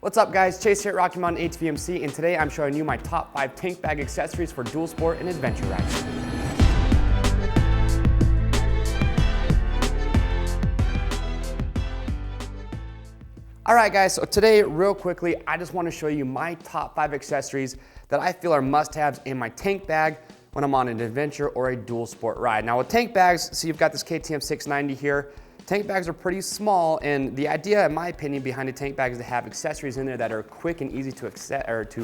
What's up guys, Chase here at Rocky Mountain ATV, and today I'm showing you my top 5 tank bag accessories for dual sport and adventure riding. Alright guys, so today real quickly, I just want to show you my top 5 accessories that I feel are must-haves in my tank bag when I'm on an adventure or a dual sport ride. Now with tank bags, so you've got this KTM 690 here. Tank bags are pretty small, and the idea, in my opinion, behind a tank bag is to have accessories in there that are quick and easy to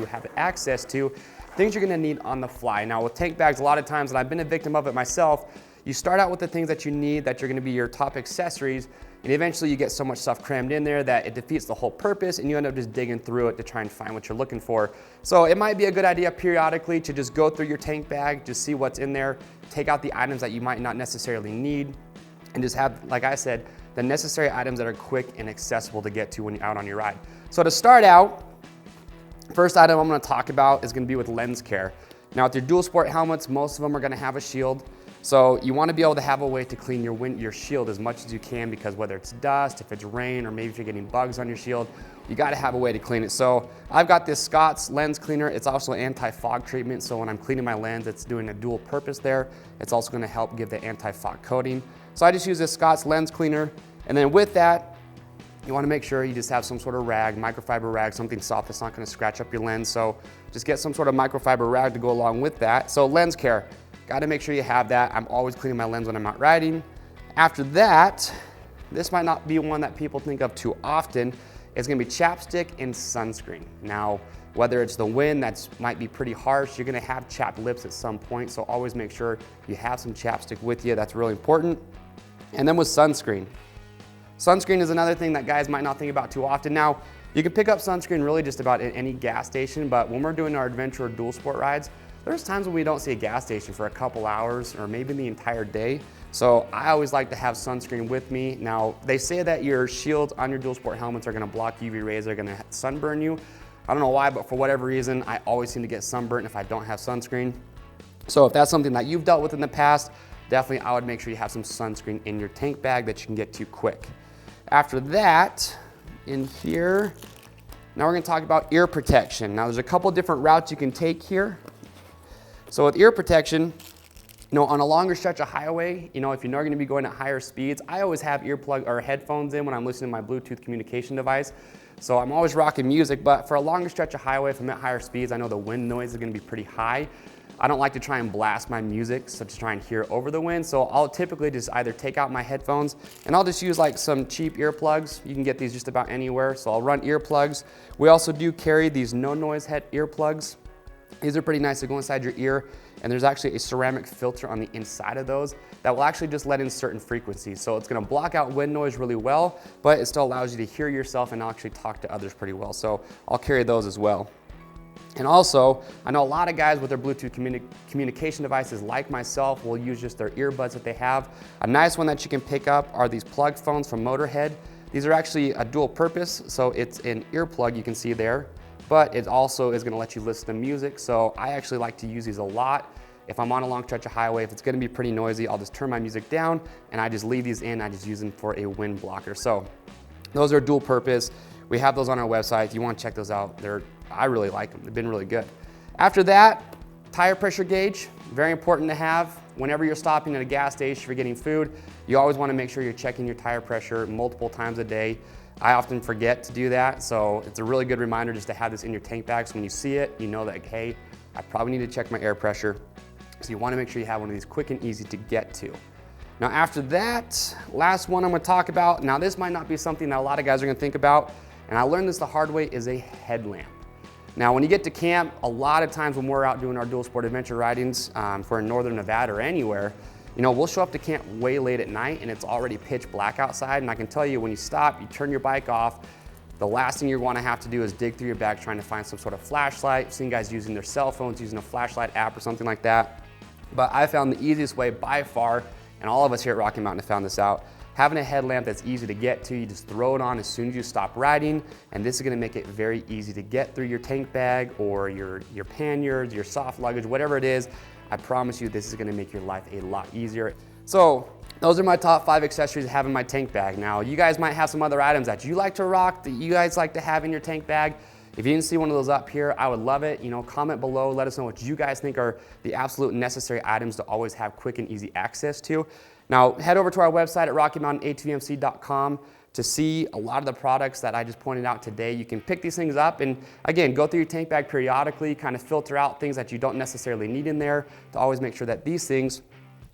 have access to, things you're gonna need on the fly. Now with tank bags, a lot of times, and I've been a victim of it myself, you start out with the things that you need that you're gonna be your top accessories, and eventually you get so much stuff crammed in there that it defeats the whole purpose, and you end up just digging through it to try and find what you're looking for. So it might be a good idea periodically to just go through your tank bag, just see what's in there, take out the items that you might not necessarily need, and just have, like I said, the necessary items that are quick and accessible to get to when you're out on your ride. So to start out, first item I'm gonna talk about is gonna be with lens care. Now with your dual sport helmets, most of them are gonna have a shield. So you wanna be able to have a way to clean your shield as much as you can, because whether it's dust, if it's rain, or maybe if you're getting bugs on your shield, you gotta have a way to clean it. So I've got this Scott's lens cleaner. It's also an anti-fog treatment. So when I'm cleaning my lens, it's doing a dual purpose there. It's also gonna help give the anti-fog coating. So I just use this Scott's lens cleaner. And then with that, you wanna make sure you just have some sort of rag, microfiber rag, something soft that's not gonna scratch up your lens. So just get some sort of microfiber rag to go along with that. So lens care, gotta make sure you have that. I'm always cleaning my lens when I'm out riding. After that, this might not be one that people think of too often. It's gonna be chapstick and sunscreen. Now, whether it's the wind that might be pretty harsh, you're gonna have chapped lips at some point, so always make sure you have some chapstick with you. That's really important. And then with sunscreen. Sunscreen is another thing that guys might not think about too often. Now, you can pick up sunscreen really just about at any gas station, but when we're doing our adventure or dual sport rides, there's times when we don't see a gas station for a couple hours or maybe the entire day. So I always like to have sunscreen with me. Now, they say that your shields on your dual sport helmets are gonna block UV rays, they're gonna sunburn you. I don't know why, but for whatever reason, I always seem to get sunburnt if I don't have sunscreen. So if that's something that you've dealt with in the past, definitely I would make sure you have some sunscreen in your tank bag that you can get to quick. After that, in here, now we're gonna talk about ear protection. Now there's a couple different routes you can take here. So with ear protection, on a longer stretch of highway, if you know you're gonna be going at higher speeds, I always have earplug or headphones in when I'm listening to my Bluetooth communication device. So I'm always rocking music, but for a longer stretch of highway, if I'm at higher speeds, I know the wind noise is gonna be pretty high. I don't like to try and blast my music, so to try and hear over the wind. So I'll typically just either take out my headphones and I'll just use like some cheap earplugs. You can get these just about anywhere. So I'll run earplugs. We also do carry these no noise head earplugs. These are pretty nice to go inside your ear, and there's actually a ceramic filter on the inside of those that will actually just let in certain frequencies. So it's gonna block out wind noise really well, but it still allows you to hear yourself and actually talk to others pretty well. So I'll carry those as well. And also, I know a lot of guys with their Bluetooth communication devices like myself will use just their earbuds that they have. A nice one that you can pick up are these plug phones from Motorhead. These are actually a dual purpose, so it's an earplug you can see there, but it also is gonna let you listen to music. So I actually like to use these a lot. If I'm on a long stretch of highway, if it's gonna be pretty noisy, I'll just turn my music down and I just leave these in. I just use them for a wind blocker. So those are dual purpose. We have those on our website. If you wanna check those out, I really like them. They've been really good. After that, tire pressure gauge, very important to have. Whenever you're stopping at a gas station for getting food, you always wanna make sure you're checking your tire pressure multiple times a day. I often forget to do that, so it's a really good reminder just to have this in your tank bag, so when you see it, you know that, hey, I probably need to check my air pressure. So you wanna make sure you have one of these quick and easy to get to. Now after that, last one I'm gonna talk about, now this might not be something that a lot of guys are gonna think about, and I learned this the hard way, is a headlamp. Now when you get to camp, a lot of times when we're out doing our dual sport adventure ridings, if we're in northern Nevada or anywhere, we'll show up to camp way late at night and it's already pitch black outside, and I can tell you when you stop, you turn your bike off, the last thing you wanna have to do is dig through your bag trying to find some sort of flashlight. I've seen guys using their cell phones, using a flashlight app or something like that. But I found the easiest way by far, and all of us here at Rocky Mountain have found this out, having a headlamp that's easy to get to. You just throw it on as soon as you stop riding, and this is gonna make it very easy to get through your tank bag or your panniers, your soft luggage, whatever it is. I promise you this is gonna make your life a lot easier. So those are my top 5 accessories I have in my tank bag. Now, you guys might have some other items that you like to rock, that you guys like to have in your tank bag. If you didn't see one of those up here, I would love it. You know, comment below, let us know what you guys think are the absolute necessary items to always have quick and easy access to. Now, head over to our website at RockyMountainATVMC.com to see a lot of the products that I just pointed out today. You can pick these things up and, again, go through your tank bag periodically, kind of filter out things that you don't necessarily need in there to always make sure that these things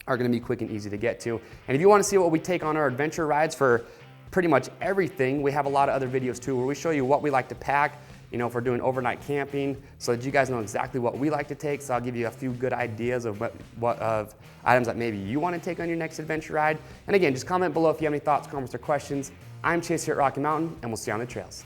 are gonna be quick and easy to get to. And if you wanna see what we take on our adventure rides for pretty much everything, we have a lot of other videos too where we show you what we like to pack, you know, if we're doing overnight camping, so that you guys know exactly what we like to take. So I'll give you a few good ideas of what items that maybe you wanna take on your next adventure ride. And again, just comment below if you have any thoughts, comments, or questions. I'm Chase here at Rocky Mountain, and we'll see you on the trails.